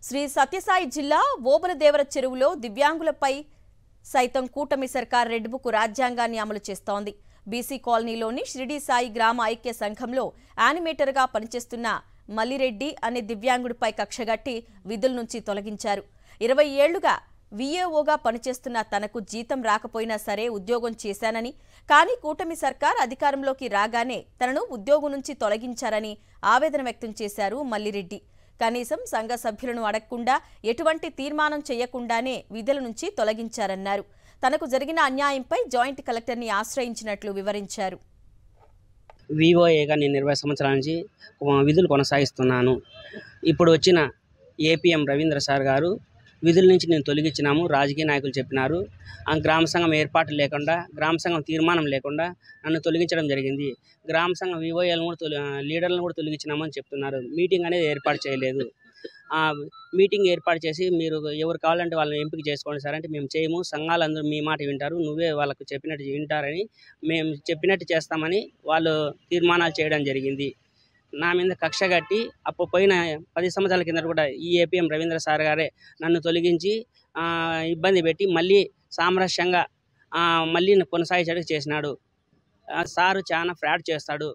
శ్రీ సత్యసాయి జిల్లా ఓబులదేవర చెరువులో దివ్యాంగులపై సైతం కూటమి సర్కార్ రెడ్ బుక్ రాజ్యాంగాన్ని అమలు చేస్తోంది. బీసీ కాలనీలోని షిరిడి సాయి గ్రామ ఐక్య సంఘంలో యానిమేటర్గా పనిచేస్తున్న మల్లిరెడ్డి అనే దివ్యాంగుడిపై కక్షగట్టి విధుల నుంచి తొలగించారు. 20 ఏళ్లుగా వీఏఓగా పనిచేస్తున్న తనకు జీతం రాకపోయినా సరే ఉద్యోగం చేశానని, కానీ కూటమి సర్కార్ అధికారంలోకి రాగానే తనను ఉద్యోగం నుంచి తొలగించారని ఆవేదన వ్యక్తం చేశారు మల్లిరెడ్డి. కనీసం సంఘ సభ్యులను అడగకుండా ఎటువంటి తీర్మానం చేయకుండానే విధుల నుంచి తొలగించారన్నారు. తనకు జరిగిన అన్యాయంపై జాయింట్ కలెక్టర్ని ఆశ్రయించినట్లు వివరించారు. వివోఏగా నేను 20 సంవత్సరాల నుంచి విధులు కొనసాగిస్తున్నాను. ఇప్పుడు వచ్చిన ఏపీఎం రవీంద్ర సార్ గారు విధుల నుంచి నేను తొలగించినాము. రాజకీయ నాయకులు చెప్పినారు. గ్రామ సంఘం ఏర్పాటు లేకుండా, గ్రామ సంఘం తీర్మానం లేకుండా నన్ను తొలగించడం జరిగింది. గ్రామ సంఘం వివోఏలను కూడా లీడర్లను కూడా తొలగించినామని చెప్తున్నారు. మీటింగ్ అనేది ఏర్పాటు చేయలేదు. మీటింగ్ ఏర్పాటు చేసి మీరు ఎవరు కావాలంటే వాళ్ళని ఎంపిక చేసుకోండి సార్ అంటే, మేము చేయము, సంఘాలందరూ మీ మాట వింటారు, నువ్వే వాళ్ళకు చెప్పినట్టు వింటారని, మేము చెప్పినట్టు చేస్తామని వాళ్ళు తీర్మానాలు చేయడం జరిగింది. నా మీద కక్ష కట్టి అప్పుడు పోయిన 10 సంవత్సరాల కింద కూడా ఈ ఏపీఎం రవీంద్ర సార్ గారే నన్ను తొలగించి ఇబ్బంది పెట్టి మళ్ళీ సామరస్యంగా మళ్ళీ కొనసాగించడానికి చేసినాడు. సారు చాలా ఫ్రాడ్ చేస్తాడు.